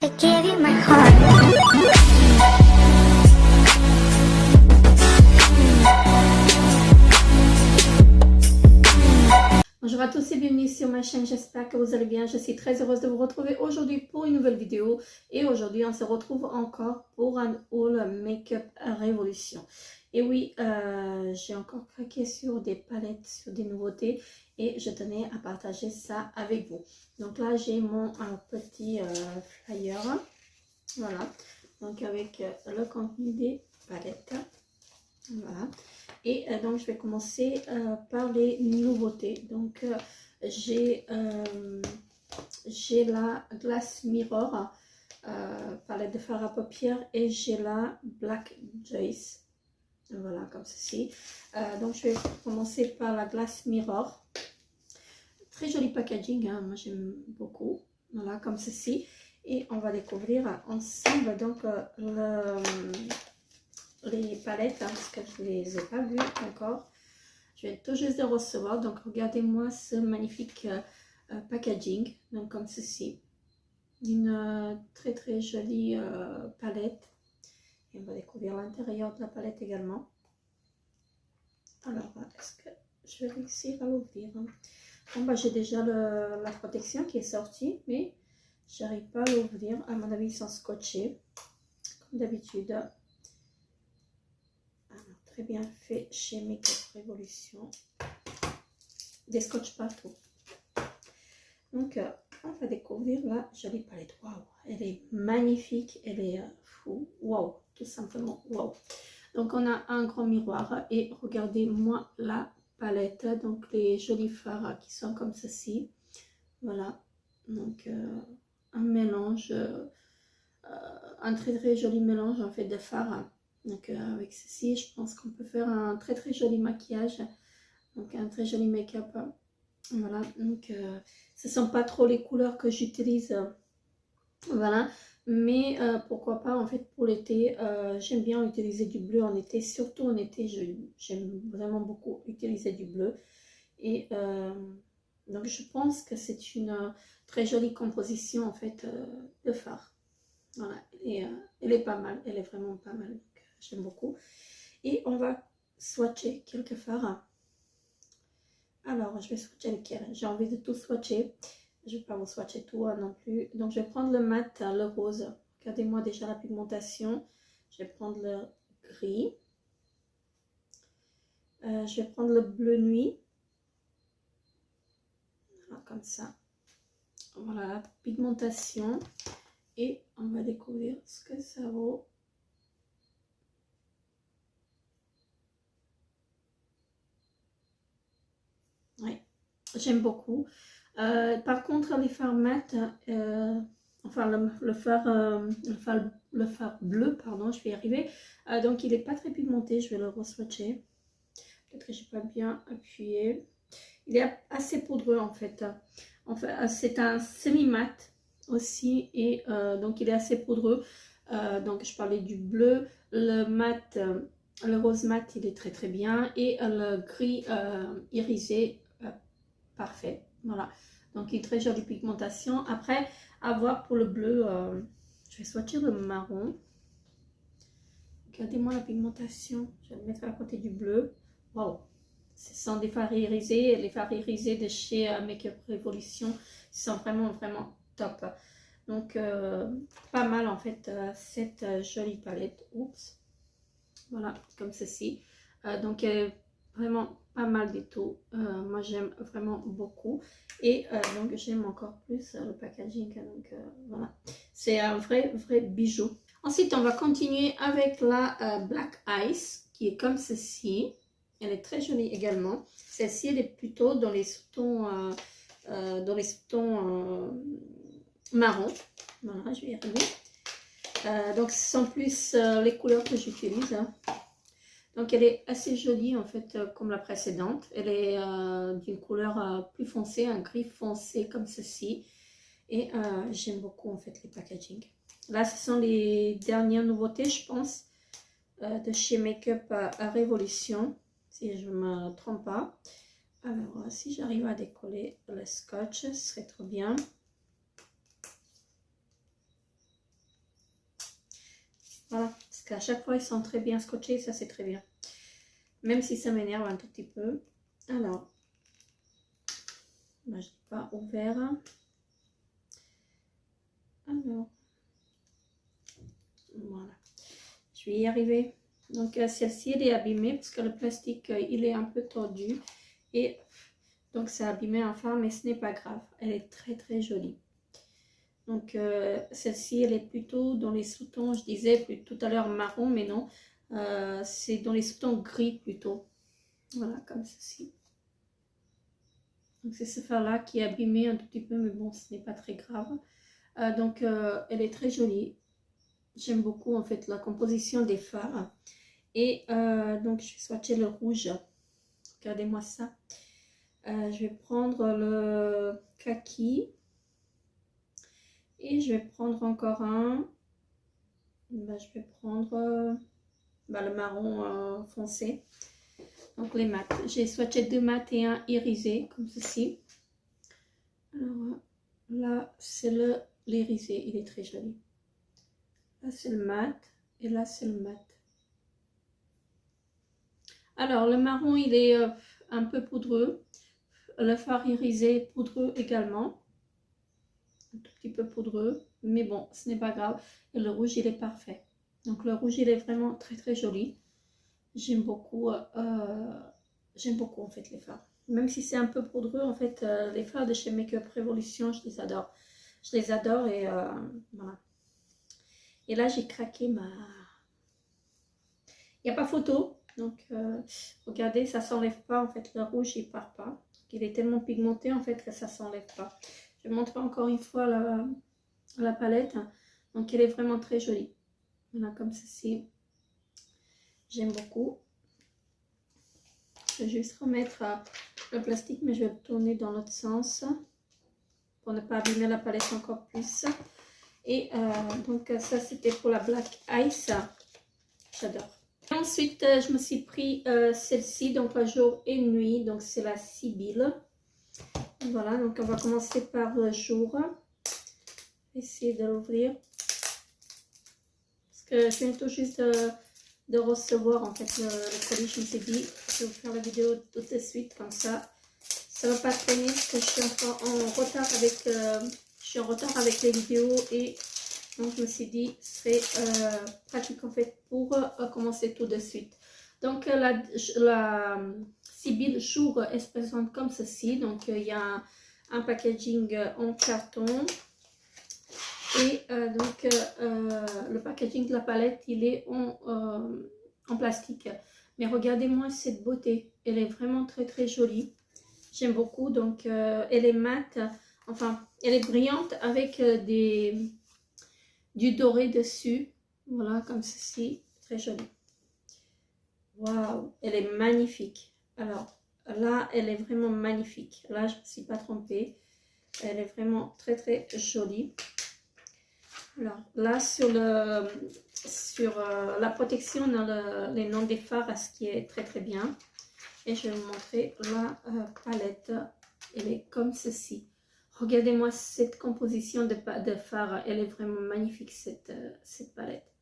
I gave you my heart. Bonjour à tous et bienvenue sur ma chaîne, j'espère que vous allez bien. Je suis très heureuse de vous retrouver aujourd'hui pour une nouvelle vidéo. Et aujourd'hui, on se retrouve encore pour un haul Make-up Révolution. Et oui, j'ai encore craqué sur des palettes, sur des nouveautés. Et je tenais à partager ça avec vous. Donc là, j'ai mon petit flyer. Voilà. Donc avec le contenu des palettes. Voilà. Et donc je vais commencer par les nouveautés. Donc j'ai la Glass Mirror palette de fard à paupières et j'ai la Black Joyce. Voilà, comme ceci. Donc je vais commencer par la Glass Mirror. Très joli packaging, hein, moi j'aime beaucoup. Voilà, comme ceci. Et on va découvrir ensemble donc les palettes, hein, parce que je ne les ai pas vues encore. Je viens tout juste de recevoir. Donc regardez-moi ce magnifique packaging. Donc comme ceci. Une très très jolie palette. Et on va découvrir l'intérieur de la palette également. Alors, est-ce que je vais réussir à l'ouvrir, hein? Bon, bah, j'ai déjà la protection qui est sortie, mais j'arrive pas à l'ouvrir. À mon avis, ils sont scotchés, comme d'habitude. Alors, très bien fait chez Make-up Révolution. Des scotch partout. Donc, on va découvrir la jolie palette. Waouh, elle est magnifique, elle est fou. Waouh, tout simplement, waouh. Donc, on a un grand miroir et regardez-moi la palette. Donc, les jolis fards qui sont comme ceci. Voilà. Donc, un mélange, un très très joli mélange en fait de fards. Donc, avec ceci, je pense qu'on peut faire un très très joli maquillage. Donc, un très joli make-up. Voilà. Donc, ce ne sont pas trop les couleurs que j'utilise. Voilà. Mais pourquoi pas en fait pour l'été, j'aime bien utiliser du bleu en été, surtout en été j'aime vraiment beaucoup utiliser du bleu et donc je pense que c'est une très jolie composition en fait de fard. Voilà, et elle est pas mal, elle est vraiment pas mal, j'aime beaucoup. Et on va swatcher quelques fards. Alors je vais swatcher lequel, j'ai envie de tout swatcher. Je ne vais pas vous swatcher tout non plus. Donc, je vais prendre le mat, le rose. Regardez-moi déjà la pigmentation. Je vais prendre le gris. Je vais prendre le bleu nuit. Voilà, comme ça. Voilà la pigmentation. Et on va découvrir ce que ça vaut. Oui, j'aime beaucoup. Par contre, les fards mat, enfin le fard bleu, pardon, je vais y arriver. Donc il n'est pas très pigmenté, je vais le re-swatcher. Peut-être que je n'ai pas bien appuyé. Il est assez poudreux en fait. C'est un semi-mat aussi et donc il est assez poudreux. Donc je parlais du bleu, le mat, le rose mat, il est très très bien et le gris irisé, parfait. Voilà. Donc une très jolie pigmentation. Après, à voir pour le bleu, je vais swatcher le marron. Regardez-moi la pigmentation. Je vais le mettre à côté du bleu. Waouh! Ce sont des fards irisés. Les fards irisés de chez Make-up Révolution sont vraiment vraiment top. Donc pas mal en fait cette jolie palette. Oups. Voilà, comme ceci. Donc vraiment pas mal du tout. Moi j'aime vraiment beaucoup. Et donc j'aime encore plus le packaging. Donc voilà. C'est un vrai bijou. Ensuite, on va continuer avec la Black Ice, qui est comme ceci. Elle est très jolie également. Celle-ci, elle est plutôt dans les sous-tons marron. Voilà, je vais y arriver. Donc, ce sont plus les couleurs que j'utilise. Hein. Donc, elle est assez jolie, en fait, comme la précédente. Elle est d'une couleur plus foncée, un gris foncé comme ceci. Et j'aime beaucoup, en fait, les packaging. Là, ce sont les dernières nouveautés, je pense, de chez Make-up Révolution, si je ne me trompe pas. Alors, si j'arrive à décoller le scotch, ce serait trop bien. Parce qu'à chaque fois, ils sont très bien scotchés, ça c'est très bien. Même si ça m'énerve un tout petit peu. Alors, je n'ai pas ouvert. Alors, voilà. Je vais y arriver. Donc, celle-ci, elle est abîmée parce que le plastique, il est un peu tordu. Et donc, ça a abîmé enfin, mais ce n'est pas grave. Elle est très, très jolie. Donc, celle-ci, elle est plutôt dans les sous-tons. Je disais tout à l'heure marron, mais non. C'est dans les sous-tons gris plutôt. Voilà, comme ceci. Donc, c'est ce fard-là qui est abîmé un tout petit peu, mais bon, ce n'est pas très grave. Donc, elle est très jolie. J'aime beaucoup, en fait, la composition des fards. Et donc, je vais swatcher le rouge. Regardez-moi ça. Je vais prendre le kaki. Et je vais prendre encore un. Je vais prendre le marron foncé. Donc, les mats. J'ai swatché 2 mats et un irisé, comme ceci. Alors, là, c'est l'irisé. Il est très joli. Là, c'est le mat. Et là, c'est le mat. Alors, le marron, il est un peu poudreux. Le fard irisé, poudreux également. Un tout petit peu poudreux. Mais bon, ce n'est pas grave. Et le rouge, il est parfait. Donc, le rouge, il est vraiment très, très joli. J'aime beaucoup, en fait, les fards. Même si c'est un peu poudreux, en fait, les fards de chez Makeup Revolution, je les adore. Je les adore et voilà. Et là, j'ai craqué ma... Il n'y a pas photo. Donc, regardez, ça ne s'enlève pas. En fait, le rouge, il ne part pas. Il est tellement pigmenté, en fait, que ça ne s'enlève pas. Je vais montrer encore une fois la palette. Donc, elle est vraiment très jolie. Voilà, comme ceci. J'aime beaucoup. Je vais juste remettre le plastique, mais je vais le tourner dans l'autre sens pour ne pas abîmer la palette encore plus. Et donc, ça, c'était pour la Black Ice. J'adore. Ensuite, je me suis pris celle-ci, donc la jour et nuit. Donc, c'est la Sibylle. Voilà, donc on va commencer par le jour. Essayer de l'ouvrir. Parce que je viens tout juste de recevoir en fait le colis. Je me suis dit, je vais vous faire la vidéo tout de suite comme ça. Ça ne va pas traîner parce que je suis encore en retard avec les vidéos et donc je me suis dit ce serait pratique en fait pour commencer tout de suite. Donc la Sibylle jour elle se présente comme ceci. Donc il y a un packaging en carton. Et donc, le packaging de la palette, il est en plastique. Mais regardez-moi cette beauté. Elle est vraiment très, très jolie. J'aime beaucoup. Donc, elle est mate. Enfin, elle est brillante avec du doré dessus. Voilà, comme ceci. Très jolie. Waouh, elle est magnifique. Alors, là, elle est vraiment magnifique. Là, je ne me suis pas trompée. Elle est vraiment très, très jolie. Alors là, sur la protection, on a les noms des fards, ce qui est très très bien. Et je vais vous montrer la palette. Elle est comme ceci. Regardez-moi cette composition de fards. Elle est vraiment magnifique, cette palette.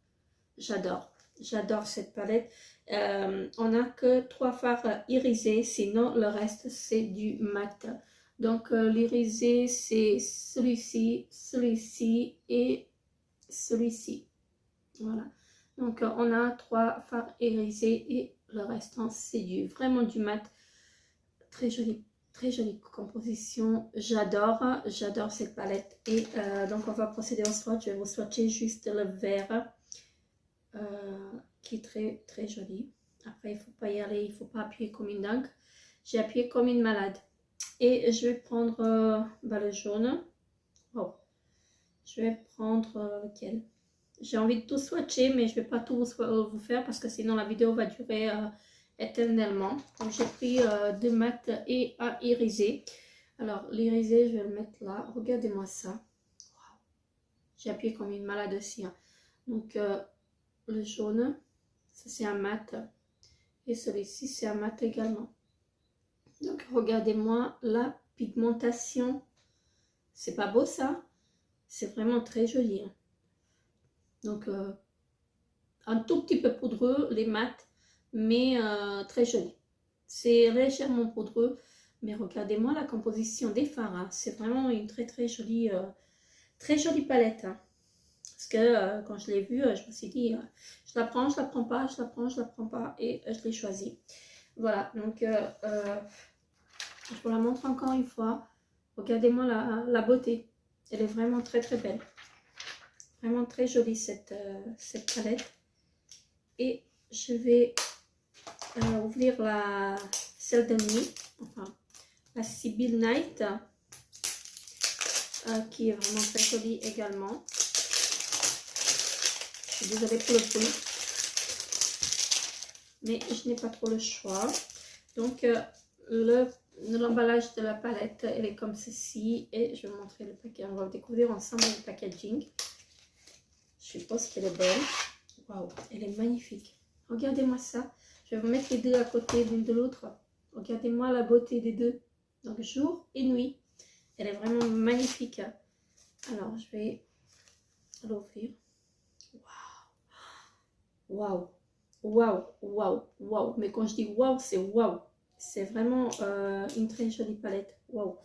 J'adore. J'adore cette palette. On n'a que 3 fards irisés. Sinon, le reste, c'est du mat. Donc, l'irisé, c'est celui-ci, celui-ci et celui-ci. Voilà. Donc, on a 3 fards irisés et le restant, c'est vraiment du mat. Très jolie composition. J'adore cette palette. Et donc, on va procéder au swatch. Je vais vous swatcher juste le vert qui est très, très joli. Après, il ne faut pas y aller, il ne faut pas appuyer comme une dingue. J'ai appuyé comme une malade. Et je vais prendre le jaune. Oh. Je vais prendre lequel? J'ai envie de tout swatcher, mais je ne vais pas tout vous faire parce que sinon la vidéo va durer éternellement. Donc j'ai pris 2 mats et un irisé. Alors l'irisé, je vais le mettre là. Regardez-moi ça. Wow. J'ai appuyé comme une malade aussi. Hein. Donc le jaune, ça c'est un mat. Et celui-ci, c'est un mat également. Donc regardez-moi la pigmentation. C'est pas beau ça? C'est vraiment très joli. Hein. Donc, un tout petit peu poudreux, les mats, mais très joli. C'est légèrement poudreux, mais regardez-moi la composition des fards. Hein. C'est vraiment une très jolie palette. Hein. Parce que quand je l'ai vue, je me suis dit, je la prends, je la prends pas, je la prends, je la prends pas, et je l'ai choisie. Voilà, donc je vous la montre encore une fois. Regardez-moi la beauté. Elle est vraiment très belle. Vraiment très jolie cette palette. Et je vais ouvrir celle de nuit, enfin la Sibyl Night, qui est vraiment très jolie également. Je suis désolée pour le bruit, mais je n'ai pas trop le choix. Donc l'emballage de la palette, elle est comme ceci, et je vais vous montrer le paquet. On va découvrir ensemble le packaging. Je suppose qu'elle est belle. Waouh, elle est magnifique. Regardez-moi ça. Je vais vous mettre les deux à côté l'une de l'autre. Regardez-moi la beauté des deux. Donc jour et nuit. Elle est vraiment magnifique. Alors je vais l'ouvrir. Waouh. Waouh. Waouh. Waouh. Mais quand je dis waouh, c'est waouh. C'est vraiment une très jolie palette. Waouh.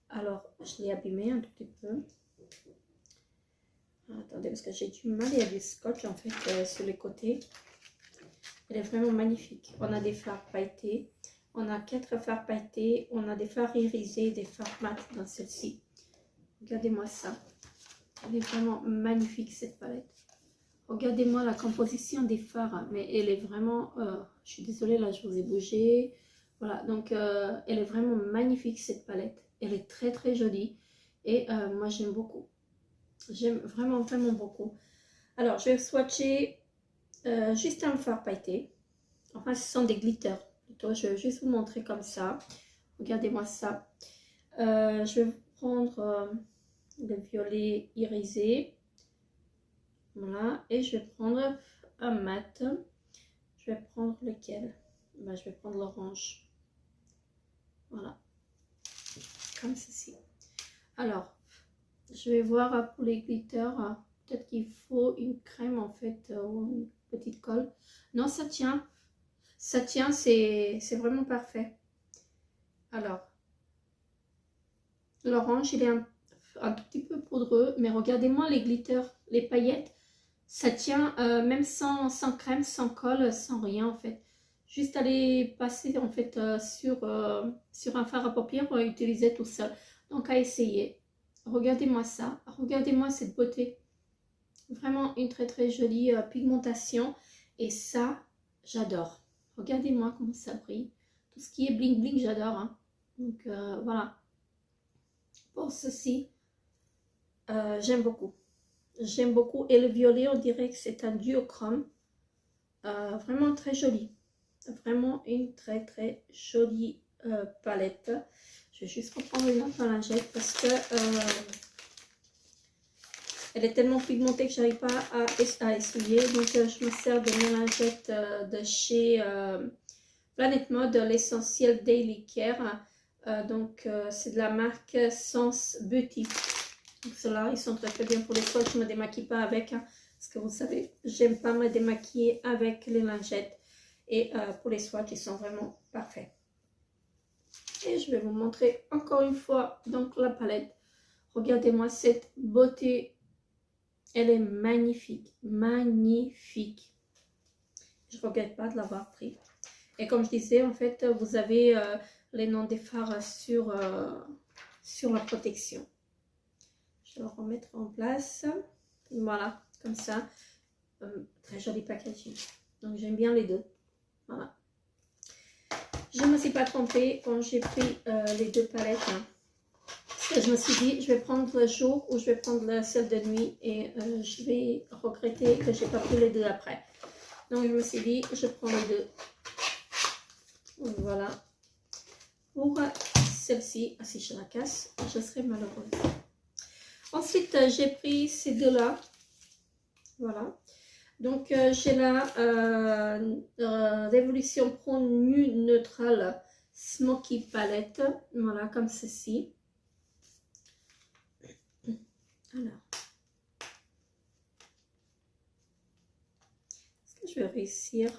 Alors je l'ai abîmée un tout petit peu. Attendez, parce que j'ai du mal, il y a du scotch en fait sur les côtés. Elle est vraiment magnifique. On a des fards pailletés. On a 4 fards pailletés. On a des fards irisés, des fards mat dans celle-ci. Regardez-moi ça. Elle est vraiment magnifique cette palette. Regardez-moi la composition des fards. Mais elle est vraiment... je suis désolée, là je vous ai bougé. Voilà, donc elle est vraiment magnifique cette palette. Elle est très jolie. Et moi j'aime beaucoup. J'aime vraiment beaucoup. Alors je vais swatcher juste un fard pailleté. Enfin ce sont des glitters plutôt. Je vais juste vous montrer comme ça. Regardez-moi ça. Je vais prendre le violet irisé. Voilà. Et je vais prendre un mat. Je vais prendre lequel? Ben, je vais prendre l'orange. Voilà. Comme ceci. Alors, je vais voir pour les glitters. Peut-être qu'il faut une crème en fait ou une petite colle. Non, ça tient. Ça tient, c'est vraiment parfait. Alors, l'orange, il est un tout petit peu poudreux. Mais regardez-moi les glitters, les paillettes. Ça tient même sans crème, sans colle, sans rien en fait. Juste aller passer en fait sur un fard à paupières pour utiliser tout seul. Donc à essayer. Regardez-moi ça. Regardez-moi cette beauté. Vraiment une très jolie pigmentation. Et ça, j'adore. Regardez-moi comment ça brille. Tout ce qui est bling bling, j'adore. Hein. Donc voilà. Pour ceci, j'aime beaucoup. J'aime beaucoup. Et le violet, on dirait que c'est un duochrome. Vraiment très joli. Vraiment une très jolie palette. Je vais juste reprendre une autre lingette parce que elle est tellement pigmentée que j'arrive pas à essuyer. Donc je me sers de mes lingettes de chez Planet Mode, l'essentiel Daily Care. Donc c'est de la marque Sense Beauty. Donc ceux-là, ils sont très bien pour les fois. Je ne me démaquille pas avec. Hein, parce que vous savez, j'aime pas me démaquiller avec les lingettes. Et pour les swatchs, ils sont vraiment parfaits. Et je vais vous montrer encore une fois donc la palette. Regardez-moi cette beauté. Elle est magnifique. Magnifique. Je ne regrette pas de l'avoir pris. Et comme je disais, en fait, vous avez les noms des fards sur la protection. Je vais le remettre en place. Voilà, comme ça. Très joli packaging. Donc j'aime bien les deux. Voilà. Je ne me suis pas trompée quand j'ai pris les deux palettes. Hein. Parce que je me suis dit, je vais prendre le jour ou je vais prendre celle de nuit. Et je vais regretter que je n'ai pas pris les deux après. Donc je me suis dit, je prends les deux. Voilà. Pour celle-ci, si je la casse, je serai malheureuse. Ensuite, j'ai pris ces deux-là. Voilà. Donc, j'ai la Révolution Pro Nu Neutral Smoky Palette. Voilà, comme ceci. Alors. je vais réussir.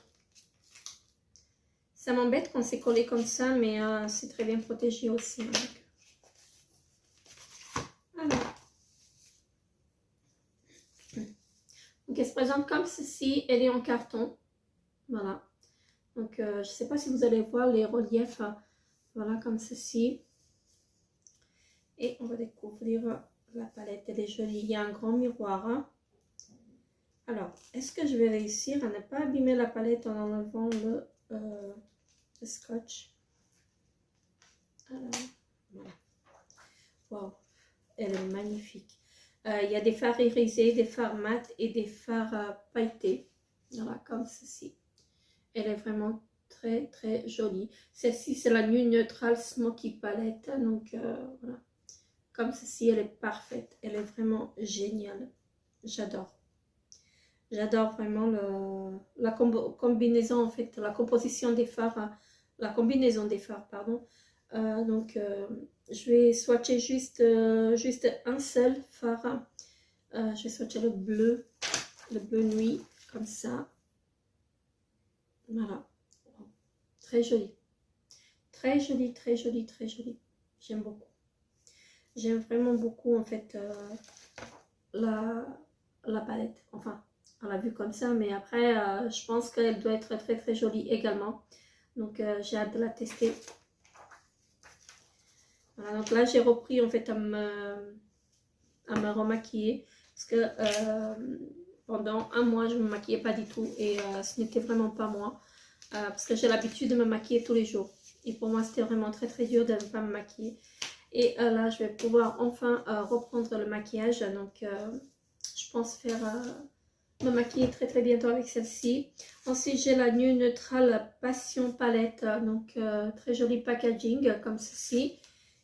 Ça m'embête quand c'est collé comme ça, mais c'est très bien protégé aussi. Donc. Alors. Donc elle se présente comme ceci, elle est en carton. Voilà. Donc je ne sais pas si vous allez voir les reliefs. Voilà, comme ceci. Et on va découvrir la palette, elle est jolie. Il y a un grand miroir. Hein. Alors, est-ce que je vais réussir à ne pas abîmer la palette en enlevant le scotch? Alors, voilà. Waouh, elle est magnifique. Il y a des fards irisés, des fards mat et des fards pailletés. Voilà, comme ceci. Elle est vraiment très très jolie. Celle-ci, c'est la Nude Neutrale Smoky Palette. Donc, voilà. Comme ceci, elle est parfaite. Elle est vraiment géniale. J'adore. J'adore vraiment la combinaison, en fait, la composition des fards, la combinaison des fards, pardon. Je vais swatcher juste un seul fard. Je vais swatcher le bleu nuit, comme ça. Voilà. Très joli. Très joli, très joli, très joli. J'aime beaucoup. J'aime vraiment beaucoup, en fait, la palette. Enfin, on l'a vue comme ça, mais après, je pense qu'elle doit être très, très jolie également. Donc, j'ai hâte de la tester. Voilà, donc là, j'ai repris, en fait, à me remaquiller. Parce que pendant un mois, je ne me maquillais pas du tout. Et ce n'était vraiment pas moi. Parce que j'ai l'habitude de me maquiller tous les jours. Et pour moi, c'était vraiment très, très dur de ne pas me maquiller. Et là, je vais pouvoir enfin reprendre le maquillage. Donc, je pense faire me maquiller très très bientôt avec celle-ci. Ensuite, j'ai la Nude Neutrale Passion Palette. Donc, très joli packaging comme ceci.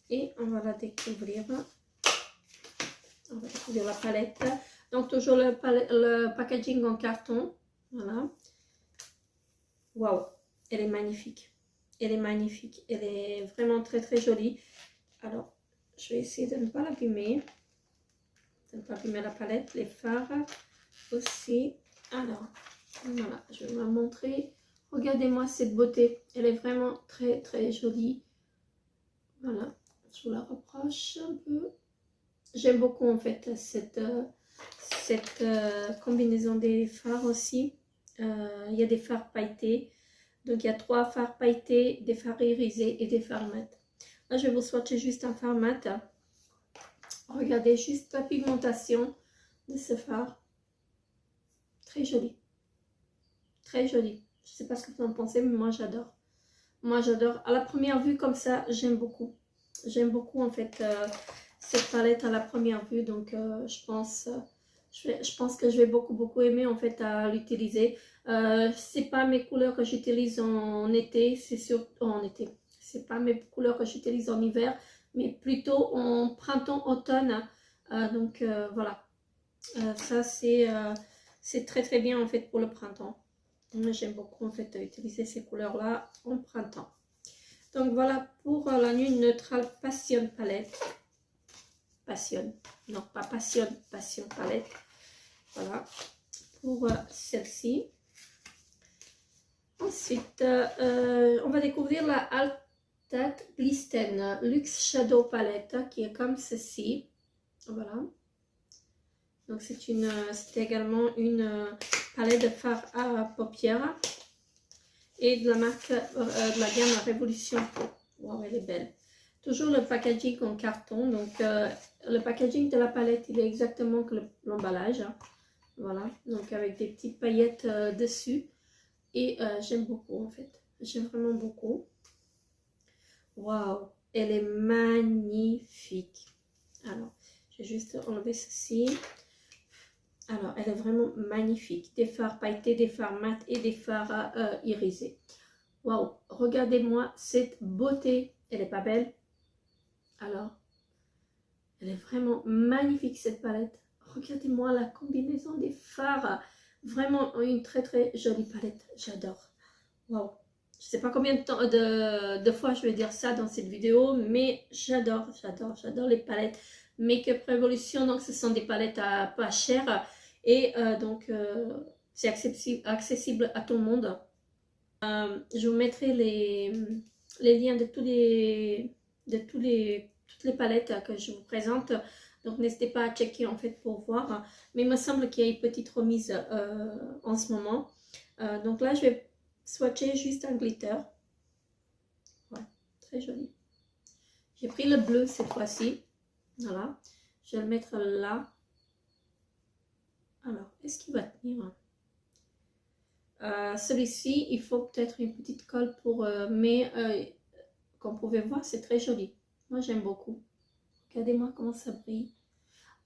Et on va la découvrir. On va découvrir la palette. Donc, toujours le packaging en carton. Voilà. Waouh, elle est magnifique. Elle est magnifique. Elle est vraiment très très jolie. Alors, je vais essayer de ne pas l'abîmer. De ne pas abîmer la palette. Les fards aussi. Alors, voilà, je vais vous la montrer. Regardez-moi cette beauté. Elle est vraiment très très jolie. Voilà, je vous la rapproche un peu. J'aime beaucoup en fait cette combinaison des fards aussi. Il y a des fards pailletés. Donc, il y a 3 fards pailletés, des fards irisés et des fards mat. Là, je vais vous swatcher juste un fard mat. Regardez juste la pigmentation de ce fard. Très joli. Très joli. Je ne sais pas ce que vous en pensez, mais moi, j'adore. Moi, j'adore. À la première vue, comme ça, j'aime beaucoup. J'aime beaucoup, en fait, cette palette à la première vue. Donc, je pense que je vais beaucoup aimer, en fait, à l'utiliser. C'est pas mes couleurs que j'utilise en été. C'est surtout en été. C'est pas mes couleurs que j'utilise en hiver, mais plutôt en printemps-automne. Voilà. Ça, c'est très très bien en fait pour le printemps. Moi, j'aime beaucoup en fait utiliser ces couleurs-là en printemps. Donc voilà pour la Nude Neutrale Passion Palette. Passion. Non, pas Passion, Passion Palette. Voilà. Pour celle-ci. Ensuite, on va découvrir la Altat Glisten Luxe Shadow Palette qui est comme ceci. Voilà. Donc c'est également une palette de fard à paupières et de la marque de la gamme Révolution Pro. Wow, elle est belle. Toujours le packaging en carton. Donc le packaging de la palette, il est exactement comme l'emballage. Hein. Voilà. Donc avec des petites paillettes dessus. Et j'aime beaucoup en fait. J'aime vraiment beaucoup. Waouh, elle est magnifique. Alors, je vais juste enlever ceci. Alors, elle est vraiment magnifique. Des fards pailletés, des fards mat et des fards irisés. Waouh, regardez-moi cette beauté. Elle n'est pas belle? Alors, elle est vraiment magnifique cette palette. Regardez-moi la combinaison des fards. Vraiment une très très jolie palette. J'adore. Waouh. Je ne sais pas combien de fois je vais dire ça dans cette vidéo, mais j'adore les palettes Make Up Revolution. Donc, ce sont des palettes à pas chères. Et c'est accessible à tout le monde. Je vous mettrai les liens de toutes les palettes que je vous présente. Donc n'hésitez pas à checker en fait pour voir. Mais il me semble qu'il y a une petite remise en ce moment. Donc là je vais swatcher juste un glitter. Ouais, très joli. J'ai pris le bleu cette fois-ci. Voilà. Je vais le mettre là. Alors, est-ce qu'il va tenir? Celui-ci, il faut peut-être une petite colle pour... mais comme vous pouvez voir, c'est très joli. Moi, j'aime beaucoup. Regardez-moi comment ça brille.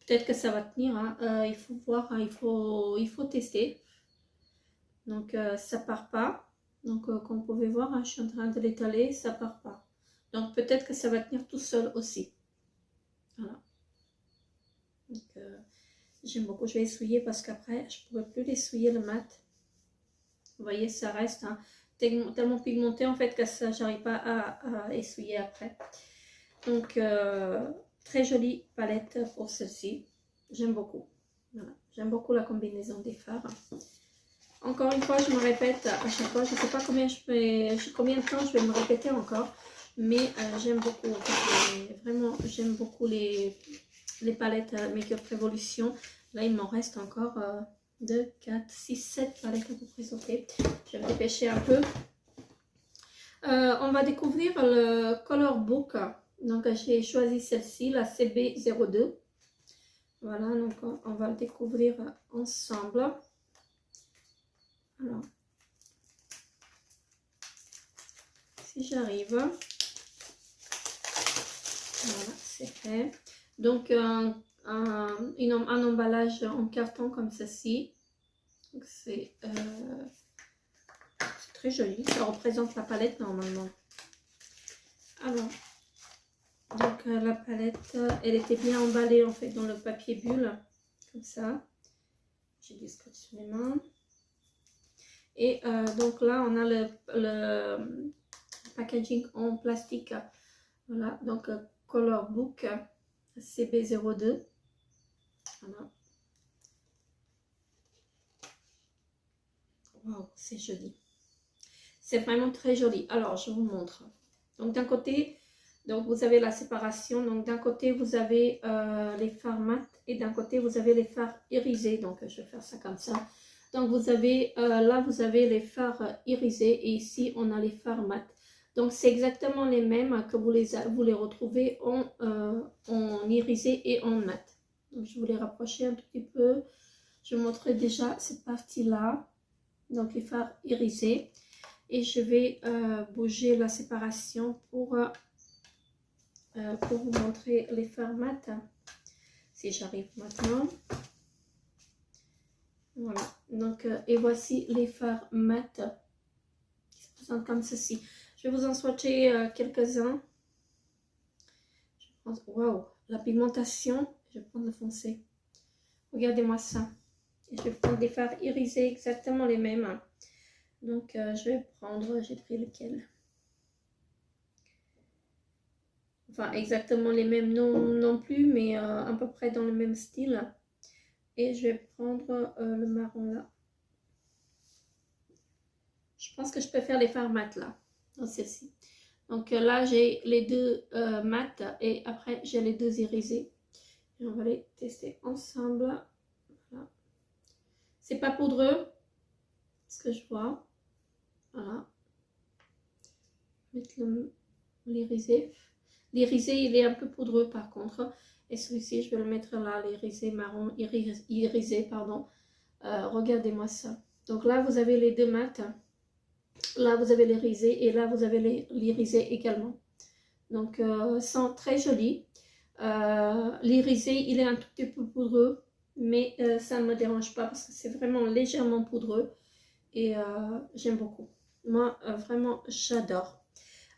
Peut-être que ça va tenir. Hein. Il faut voir, hein, il faut tester. Donc, ça part pas. Donc, comme vous pouvez voir, hein, je suis en train de l'étaler, ça part pas. Donc, peut-être que ça va tenir tout seul aussi. Voilà. Donc, j'aime beaucoup. Je vais essuyer parce qu'après, je ne pourrai plus l'essuyer le mat. Vous voyez, ça reste hein, tellement pigmenté en fait que ça, j'arrive pas à essuyer après. Donc, très jolie palette pour celle-ci. J'aime beaucoup. Voilà. J'aime beaucoup la combinaison des fards. Encore une fois, je me répète à chaque fois. Je ne sais pas combien de temps je vais me répéter encore. Mais j'aime beaucoup. Vraiment, j'aime beaucoup les palettes Make-up Revolution. Là, il m'en reste encore 2, 4, 6, 7 palettes à vous présenter. Je vais me dépêcher un peu. On va découvrir le Color Book. Donc, j'ai choisi celle-ci, la CB02. Voilà, donc on va le découvrir ensemble. Alors, si j'arrive. Voilà, c'est fait. Donc, un emballage en carton comme ceci. C'est très joli. Ça représente la palette normalement. Alors, donc la palette, elle était bien emballée en fait dans le papier bulle. Comme ça. J'ai du scotch sur les mains. Et donc là, on a le packaging en plastique. Voilà, donc Color Book CB02. Voilà. Wow, c'est joli. C'est vraiment très joli. Alors, je vous montre. Donc, d'un côté, donc vous avez la séparation. Donc, d'un côté, vous avez les fards mat et d'un côté, vous avez les fards irisés. Donc, je vais faire ça comme ça. Donc, vous avez là, vous avez les fards irisés et ici, on a les fards mat. Donc, c'est exactement les mêmes que vous les retrouvez en irisé et en mat. Donc, je vais vous les rapprocher un tout petit peu. Je vous montrerai déjà cette partie-là. Donc, les fards irisés. Et je vais bouger la séparation pour vous montrer les fards mat. Si j'arrive maintenant. Voilà. Donc, et voici les fards mat qui se présentent comme ceci. Je vais vous en swatcher quelques-uns. Waouh, la pigmentation. Je vais prendre le foncé. Regardez-moi ça. Et je vais prendre des fards irisés, exactement les mêmes. Donc, je vais prendre, j'ai pris lequel? Enfin, exactement les mêmes, non plus, mais à peu près dans le même style. Et je vais prendre le marron là. Je pense que je peux faire les fards mat là, dans celle-ci. Donc là, j'ai les deux mat et après, j'ai les deux irisés. Et on va les tester ensemble. Voilà. C'est pas poudreux, ce que je vois. Voilà. Mettre l'irisé. L'irisé, il est un peu poudreux par contre. Et celui-ci, je vais le mettre là, l'irisé marron, irisé, pardon. Regardez-moi ça. Donc là, vous avez les deux mat. Là, vous avez l'irisé et là, vous avez l'irisé également. Donc, sont très jolis. L'irisé, il est un tout petit peu poudreux, mais ça ne me dérange pas parce que c'est vraiment légèrement poudreux. Et j'aime beaucoup. Moi, vraiment, j'adore.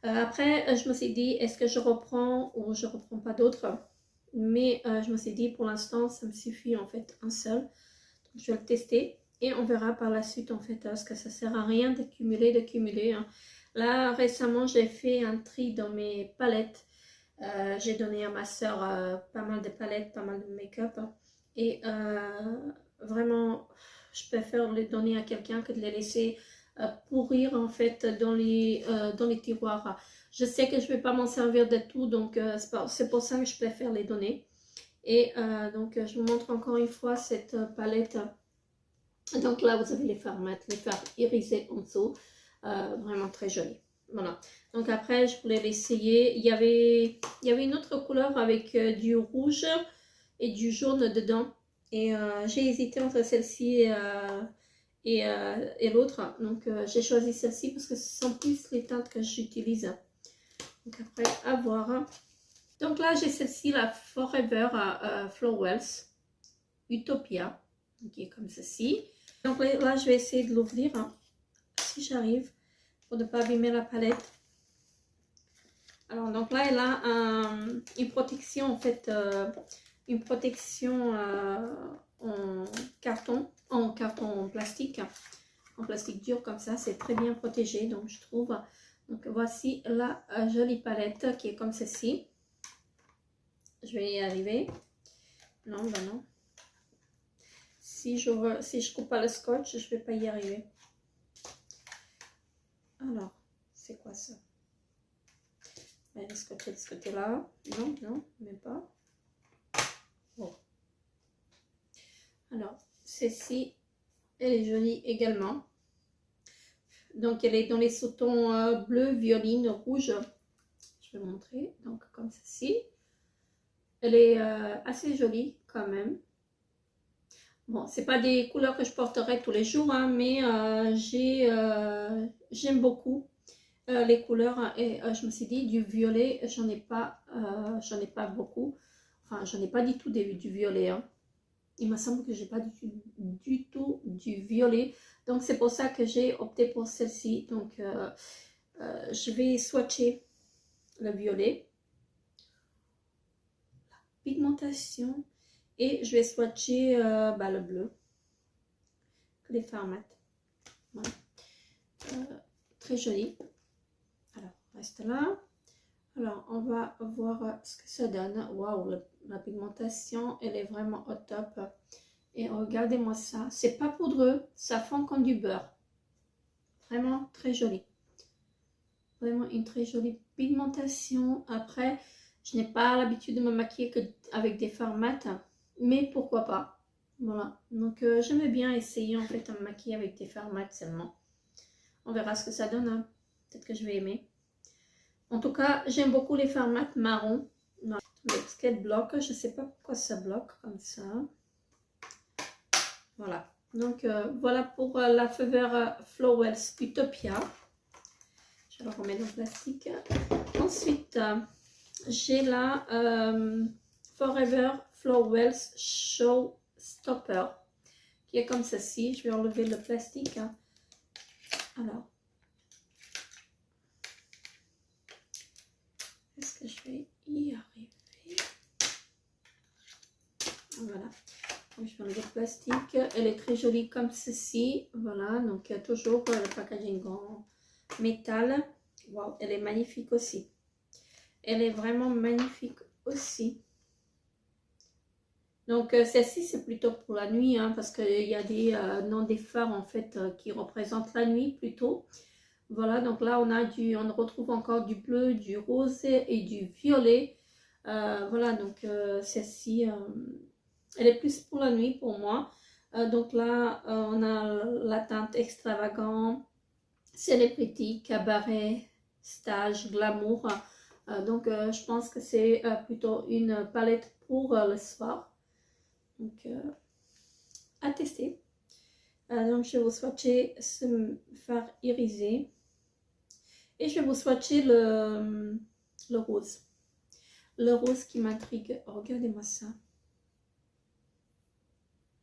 Après, je me suis dit, est-ce que je reprends ou je reprends pas d'autres? Mais je me suis dit, pour l'instant, ça me suffit en fait, un seul. Donc, je vais le tester et on verra par la suite en fait, parce que ça sert à rien de cumuler, hein. Là, récemment, j'ai fait un tri dans mes palettes. J'ai donné à ma soeur pas mal de palettes, pas mal de make-up. Et vraiment, je préfère les donner à quelqu'un que de les laisser pourrir en fait dans les tiroirs. Je sais que je vais pas m'en servir de tout, donc c'est pour ça que je préfère les donner. Et donc je vous montre encore une fois cette palette. Donc là vous avez les fards mat, les fards irisés en dessous, vraiment très joli. Voilà, donc après je voulais l'essayer. Il y avait une autre couleur avec du rouge et du jaune dedans, et j'ai hésité entre celle-ci et l'autre, donc j'ai choisi celle-ci parce que ce sont plus les teintes que j'utilise. Donc après à voir. Donc là j'ai celle-ci, la Forever Florwells Utopia, qui est comme ceci. Donc là je vais essayer de l'ouvrir si j'arrive, pour ne pas abîmer la palette. Alors donc là elle a une protection en fait, une protection en carton plastique, en plastique dur comme ça, c'est très bien protégé donc je trouve. Donc voici la jolie palette qui est comme ceci. Je vais y arriver. Non, ben non. Si je coupe pas le scotch, je vais pas y arriver. Alors, c'est quoi ça? Elle est scotchée de ce côté-là. Non, non, même pas. Bon. Alors, celle-ci, elle est jolie également. Donc, elle est dans les sautons bleu, violine, rouge. Je vais vous montrer. Donc, comme ceci. Elle est assez jolie quand même. Bon, c'est pas des couleurs que je porterai tous les jours, hein, mais j'aime beaucoup les couleurs. Et je me suis dit, du violet, j'en ai pas beaucoup. Enfin, j'en ai pas du tout du violet. Hein. Il me semble que j'ai pas du tout du violet. Donc, c'est pour ça que j'ai opté pour celle-ci. Donc, je vais swatcher le violet. La pigmentation. Et je vais swatcher le bleu. Les fards mat. Voilà. Très joli. Alors, reste là. Alors, on va voir ce que ça donne. Waouh, la pigmentation, elle est vraiment au top. Et regardez-moi ça. C'est pas poudreux, ça fond comme du beurre. Vraiment très joli. Vraiment une très jolie pigmentation. Après, je n'ai pas l'habitude de me maquiller avec des fards mat, mais pourquoi pas. Voilà. Donc, j'aimais bien essayer en fait de me maquiller avec des fards mat seulement. On verra ce que ça donne. Hein. Peut-être que je vais aimer. En tout cas, j'aime beaucoup les fards mat marron. Est-ce qu'elle bloque? Je ne sais pas pourquoi ça bloque comme ça. Voilà. Donc, voilà pour la Forever Florwells Utopia. Je la remets dans le plastique. Ensuite, j'ai la Forever Florwells Showstopper qui est comme ceci. Je vais enlever le plastique. Alors, est-ce que je vais y arriver? Voilà. Donc, je vais enlever le plastique. Elle est très jolie comme ceci. Voilà. Donc, il y a toujours le packaging en métal. Waouh, elle est magnifique aussi. Elle est vraiment magnifique aussi. Donc, celle-ci, c'est plutôt pour la nuit, hein, parce qu'il y a des noms des fards, en fait, qui représentent la nuit, plutôt. Voilà, donc là, on retrouve encore du bleu, du rose et du violet. Voilà, donc, celle-ci, elle est plus pour la nuit, pour moi. Donc là, on a la teinte extravagant, celebrity, cabaret, stage, glamour. Donc, je pense que c'est plutôt une palette pour le soir. Donc, à tester. Donc, je vais vous swatcher ce fard irisé. Et je vais vous swatcher le rose. Le rose qui m'intrigue. Oh, regardez-moi ça.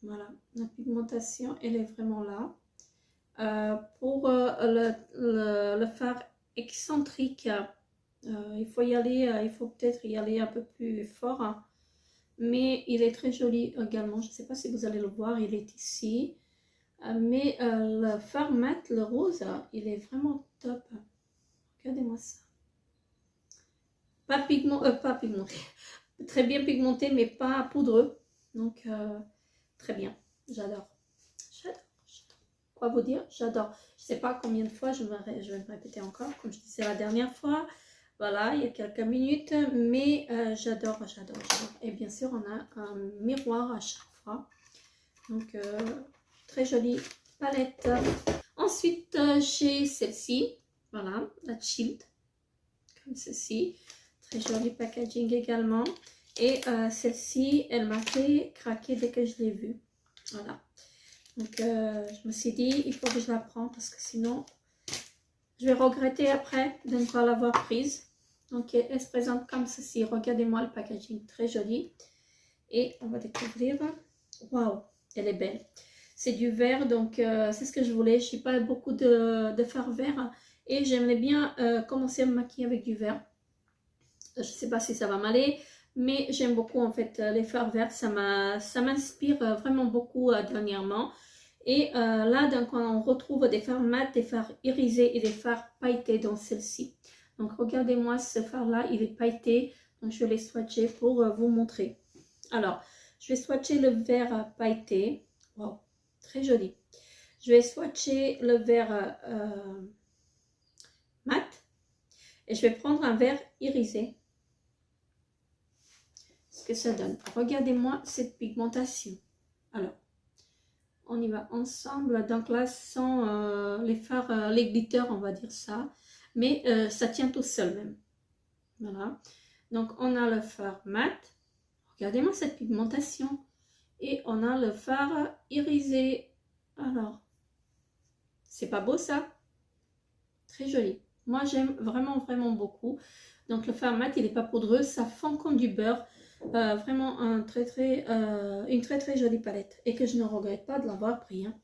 Voilà. La pigmentation, elle est vraiment là. Pour le fard excentrique, il faut y aller. Il faut peut-être y aller un peu plus fort. Hein. Mais il est très joli également. Je ne sais pas si vous allez le voir, il est ici. Mais le fard mat, le rose, il est vraiment top. Regardez-moi ça. Pas pigmenté. Très bien pigmenté, mais pas poudreux. Donc, très bien. J'adore. J'adore. quoi vous dire, j'adore. Je sais pas combien de fois je vais me répéter encore, comme je disais la dernière fois. Voilà, il y a quelques minutes, mais j'adore. Et bien sûr, on a un miroir à chaque fois. Donc, très jolie palette. Ensuite, j'ai celle-ci. Voilà, la Child. Comme ceci. Très joli packaging également. Et celle-ci, elle m'a fait craquer dès que je l'ai vue. Voilà. Donc, je me suis dit, il faut que je la prenne parce que sinon, je vais regretter après de ne pas l'avoir prise. Donc, elle se présente comme ceci. Regardez-moi le packaging, très joli. Et on va découvrir. Waouh, elle est belle. C'est du vert, donc c'est ce que je voulais. Je n'ai pas beaucoup de fard vert. Et j'aimerais bien commencer à me maquiller avec du vert. Je ne sais pas si ça va m'aller. Mais j'aime beaucoup en fait les fards verts. Ça m'inspire vraiment beaucoup dernièrement. Et là, donc, on retrouve des fards mat, des fards irisés et des fards pailletés dans celle-ci. Donc, regardez-moi ce fard-là, il est pailleté. Donc, je vais les swatcher pour vous montrer. Alors, je vais swatcher le vert pailleté. Wow, très joli. Je vais swatcher le vert mat. Et je vais prendre un vert irisé. Ce que ça donne. Regardez-moi cette pigmentation. Alors, on y va ensemble. Donc là, sans les fards, les glitters, on va dire ça. Mais ça tient tout seul même. Voilà. Donc, on a le fard mat. Regardez-moi cette pigmentation. Et on a le fard irisé. Alors, c'est pas beau ça? Très joli. Moi, j'aime vraiment, vraiment beaucoup. Donc, le fard mat, il n'est pas poudreux. Ça fond comme du beurre. Vraiment une très, très jolie palette. Et que je ne regrette pas de l'avoir pris. Hein.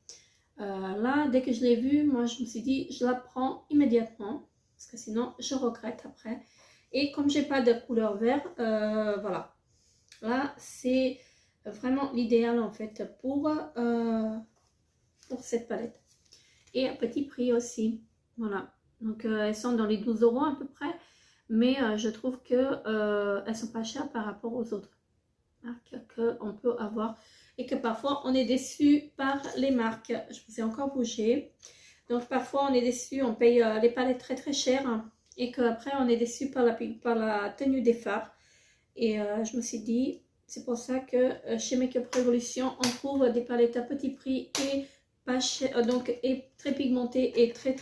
Là, dès que je l'ai vue, moi, je me suis dit, je la prends immédiatement. Parce que sinon, je regrette après. Et comme j'ai pas de couleur vert, voilà. Là, c'est vraiment l'idéal en fait pour cette palette. Et à petit prix aussi. Voilà. Donc, elles sont dans les 12 € à peu près. Mais je trouve que elles sont pas chères par rapport aux autres marques qu'on peut avoir. Et que parfois, on est déçu par les marques. Je vous ai encore bougé. Donc, parfois, on est déçu. On paye les palettes très, très chères. Hein, et qu'après, on est déçu par la tenue des fards. Et je me suis dit, c'est pour ça que chez Make-up Revolution, on trouve des palettes à petit prix et pas cher, donc et très pigmentées et très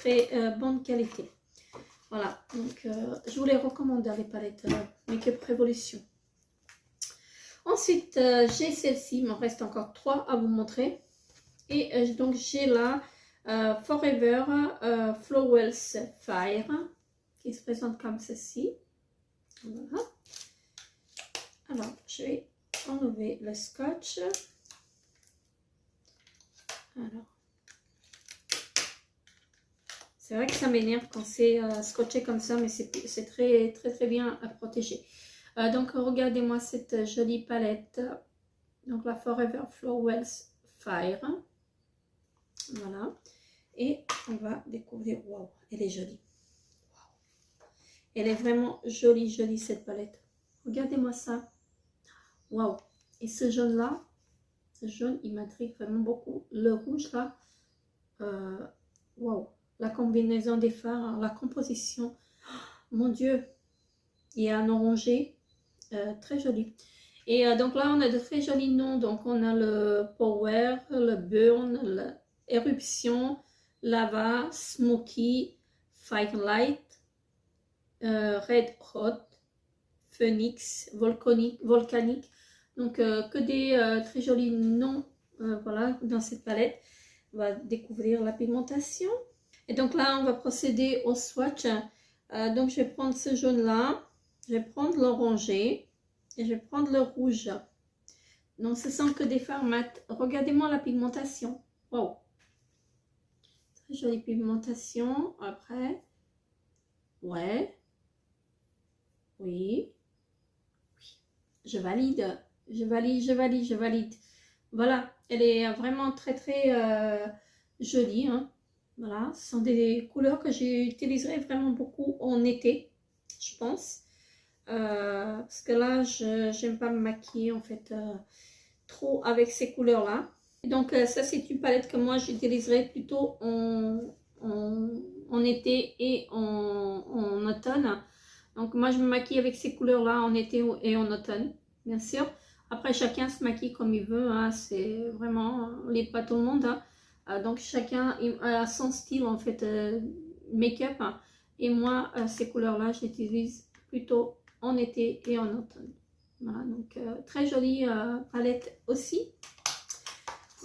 bonne qualité. Voilà, donc je vous les recommande les palettes Make-up Revolution. Ensuite, j'ai celle-ci, il m'en reste encore 3 à vous montrer. Et donc j'ai la Forever Flawless Fire qui se présente comme ceci. Voilà. Alors, je vais enlever le scotch. Alors, c'est vrai que ça m'énerve quand c'est scotché comme ça, mais c'est très bien protégé. Donc, regardez-moi cette jolie palette. Donc, la Forever Flawless Fire. Voilà. Et on va découvrir. Waouh, elle est jolie. Wow. Elle est vraiment jolie cette palette. Regardez-moi ça. Waouh. Et ce jaune là, ce jaune il m'intrigue vraiment beaucoup. Le rouge là, waouh. La combinaison des fards, la composition, mon Dieu. Il y a un orangé, très joli. Et donc là on a de très jolis noms. Donc on a le Power, le Burn, l'Éruption, Lava, Smoky, Fight Light, Red Hot, Phoenix, Volcanique. Donc que des très jolis noms voilà, dans cette palette. On va découvrir la pigmentation. Et donc là, on va procéder au swatch. Donc je vais prendre ce jaune là, je vais prendre l'orangé et je vais prendre le rouge. Donc ce sont que des fards mat. Regardez-moi la pigmentation. Wow. Très jolie pigmentation. Après, ouais. Oui. Je valide. Je valide. Voilà, elle est vraiment très jolie. Hein. Voilà, ce sont des couleurs que j'utiliserai vraiment beaucoup en été, je pense. Parce que là, je n'aime pas me maquiller en fait trop avec ces couleurs-là. Donc ça c'est une palette que moi j'utiliserai plutôt en été et en automne. Donc moi je me maquille avec ces couleurs là en été et en automne, bien sûr. Après chacun se maquille comme il veut, hein. C'est vraiment pas tout le monde. Hein. Donc chacun a son style en fait make-up. Hein. Et moi ces couleurs là j'utilise plutôt en été et en automne. Voilà, donc très jolie palette aussi.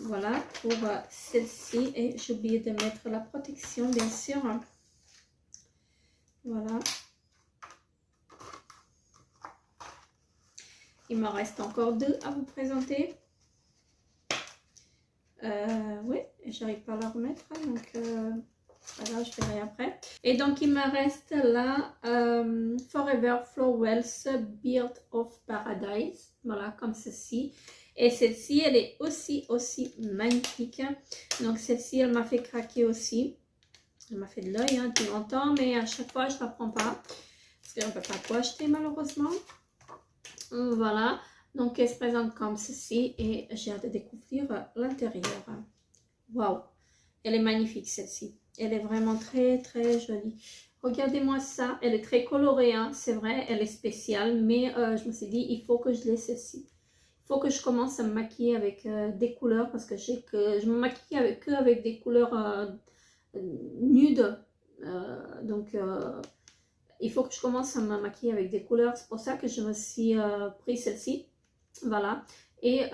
Voilà pour celle-ci. Et j'ai oublié de mettre la protection, bien sûr. Voilà. Il me reste encore deux à vous présenter. Oui, j'arrive pas à la remettre. Donc, voilà, je verrai après. Et donc, il me reste la Forever Flawless Beard of Paradise. Voilà, comme ceci. Et celle-ci, elle est aussi magnifique. Donc, celle-ci, elle m'a fait craquer aussi. Elle m'a fait de l'œil depuis longtemps, mais à chaque fois, je ne la prends pas. Parce qu'on ne peut pas tout acheter, malheureusement. Voilà. Donc, elle se présente comme ceci. Et j'ai hâte de découvrir l'intérieur. Waouh! Elle est magnifique, celle-ci. Elle est vraiment très jolie. Regardez-moi ça. Elle est très colorée, hein. C'est vrai, elle est spéciale. Mais je me suis dit, il faut que je l'ai celle-ci. Il faut que je commence à me maquiller avec des couleurs. Parce que je me maquille avec des couleurs nudes. Donc, il faut que je commence à me maquiller avec des couleurs. C'est pour ça que je me suis pris celle-ci. Voilà. Et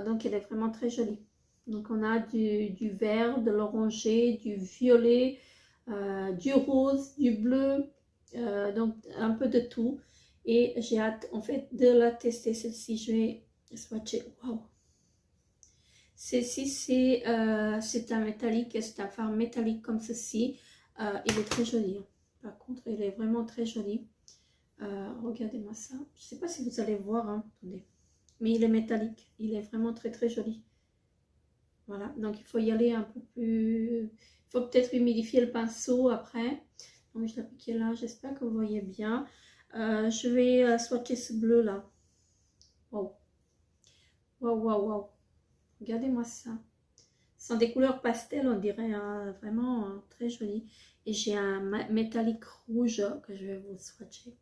donc, elle est vraiment très jolie. Donc, on a du vert, de l'orangé, du violet, du rose, du bleu. Donc, un peu de tout. Et j'ai hâte, en fait, de la tester, celle-ci. Je vais swatcher. Waouh! Celle-ci, c'est un métallique. C'est un fard métallique comme ceci. Il est très joli. Hein. Par contre, il est vraiment très joli. Regardez-moi ça. Je ne sais pas si vous allez voir. Hein. Attendez. Mais il est métallique. Il est vraiment très joli. Voilà. Donc, il faut y aller un peu plus... Il faut peut-être humidifier le pinceau après. Donc, je l'ai appliqué là. J'espère que vous voyez bien. Je vais swatcher ce bleu là. Wow. Wow. Regardez-moi ça. Ce sont des couleurs pastel, on dirait. Hein, vraiment très joli. Et j'ai un métallique rouge que je vais vous swatcher. Ils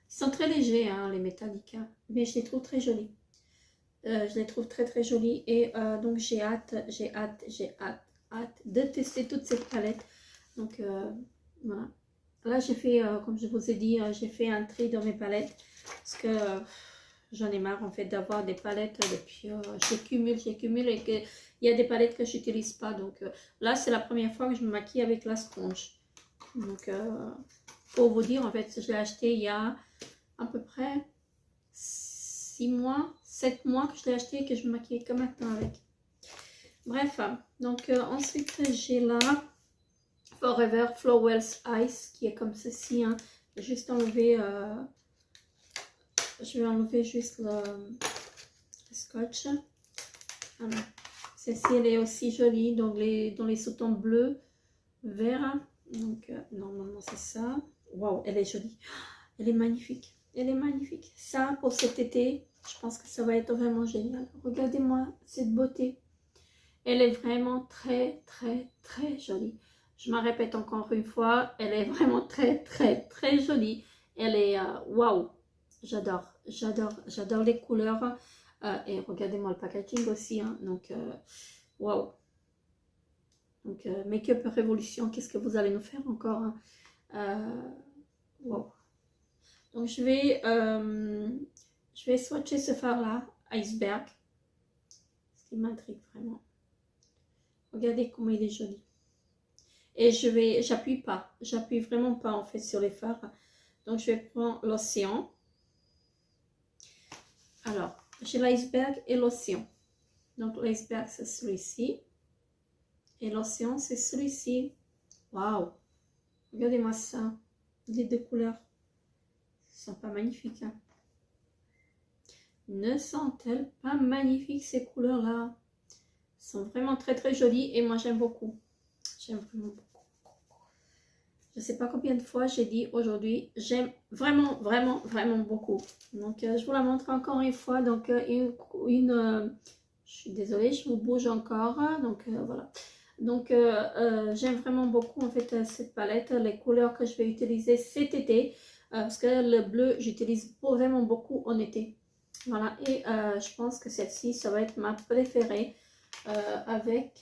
sont très légers, hein, les métalliques. Hein, mais je les trouve très jolis. Je les trouve très jolis. Et donc, j'ai hâte de tester toute cette palette. Donc, voilà. Là, j'ai fait, comme je vous ai dit, j'ai fait un tri dans mes palettes. Parce que j'en ai marre, en fait, d'avoir des palettes depuis... j'accumule et que... Il y a des palettes que je n'utilise pas. Donc là, c'est la première fois que je me maquille avec la sponge. Donc, pour vous dire, en fait, je l'ai acheté il y a à peu près 6 mois, 7 mois que je l'ai acheté et que je me maquille que maintenant avec. Bref, donc ensuite, j'ai la Forever Flawless Ice qui est comme ceci. Hein. Juste enlever... je vais enlever juste le scotch. Voilà. Celle-ci, elle est aussi jolie dans les sous-tons bleus, vert. Donc, normalement, c'est ça. Waouh, elle est jolie. Elle est magnifique. Elle est magnifique. Ça, pour cet été, je pense que ça va être vraiment génial. Regardez-moi cette beauté. Elle est vraiment très jolie. Je me répète encore une fois. Elle est vraiment très jolie. Elle est... waouh. J'adore les couleurs. Et regardez-moi le packaging aussi. Hein. Donc, waouh. Donc, Make-up Révolution, qu'est-ce que vous allez nous faire encore? Hein. Waouh. Donc, je vais swatcher ce fard-là, Iceberg. Ce qui m'intrigue vraiment. Regardez comment il est joli. Et j'appuie vraiment pas en fait sur les fards. Donc, je vais prendre l'océan. Alors, j'ai l'iceberg et l'océan. Donc, l'iceberg, c'est celui-ci. Et l'océan, c'est celui-ci. Waouh! Regardez-moi ça. Les deux couleurs. Elles sont pas magnifiques. Hein? Ne sont-elles pas magnifiques, ces couleurs-là? Elles sont vraiment très jolies. Et moi, j'aime beaucoup. J'aime vraiment beaucoup. Je ne sais pas combien de fois j'ai dit aujourd'hui, j'aime vraiment beaucoup. Donc, je vous la montre encore une fois. Donc, je Je suis désolée, je vous bouge encore. Donc voilà. Donc j'aime vraiment beaucoup en fait cette palette. Les couleurs que je vais utiliser cet été. Parce que le bleu, j'utilise vraiment beaucoup en été. Voilà. Et je pense que celle-ci, ça va être ma préférée. Avec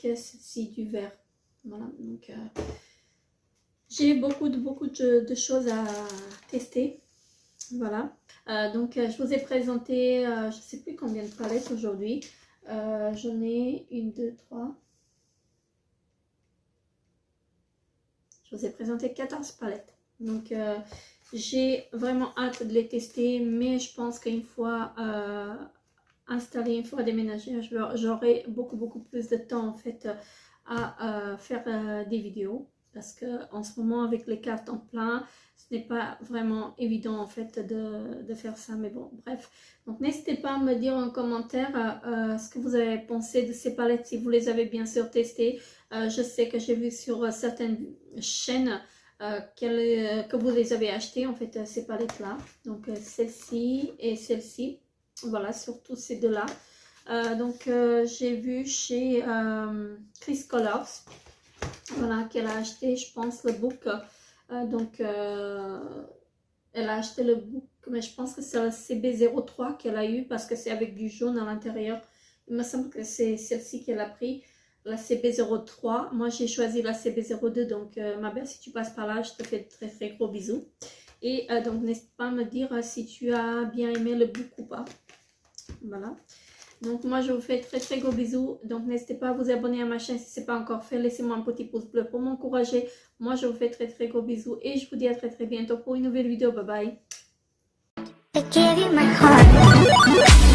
celle-ci du vert. Voilà. Donc j'ai beaucoup de choses à tester. Voilà. Donc je vous ai présenté, je ne sais plus combien de palettes aujourd'hui. J'en ai 1, 2, 3. Je vous ai présenté 14 palettes. Donc j'ai vraiment hâte de les tester. Mais je pense qu'une fois installée, une fois déménagée, j'aurai beaucoup plus de temps en fait à faire des vidéos. Parce que en ce moment, avec les cartes en plein, ce n'est pas vraiment évident en fait de faire ça. Mais bon, bref. Donc n'hésitez pas à me dire en commentaire ce que vous avez pensé de ces palettes, si vous les avez bien sûr testées. Je sais que j'ai vu sur certaines chaînes que vous les avez achetées, en fait, ces palettes-là. Donc celle-ci et celle-ci. Voilà, surtout ces deux-là. Donc j'ai vu chez Chris Colors. Voilà, qu'elle a acheté, je pense, le book. Donc, elle a acheté le book, mais je pense que c'est le CB03 qu'elle a eu parce que c'est avec du jaune à l'intérieur. Il me semble que c'est celle-ci qu'elle a pris, la CB03. Moi, j'ai choisi la CB02. Donc, ma belle, si tu passes par là, je te fais de très gros bisous. Et donc, n'hésite pas à me dire si tu as bien aimé le book ou pas. Voilà. Donc moi je vous fais très gros bisous. Donc n'hésitez pas à vous abonner à ma chaîne si ce n'est pas encore fait. Laissez-moi un petit pouce bleu pour m'encourager. Moi je vous fais très gros bisous. Et je vous dis à très bientôt pour une nouvelle vidéo. Bye bye. I give you my heart.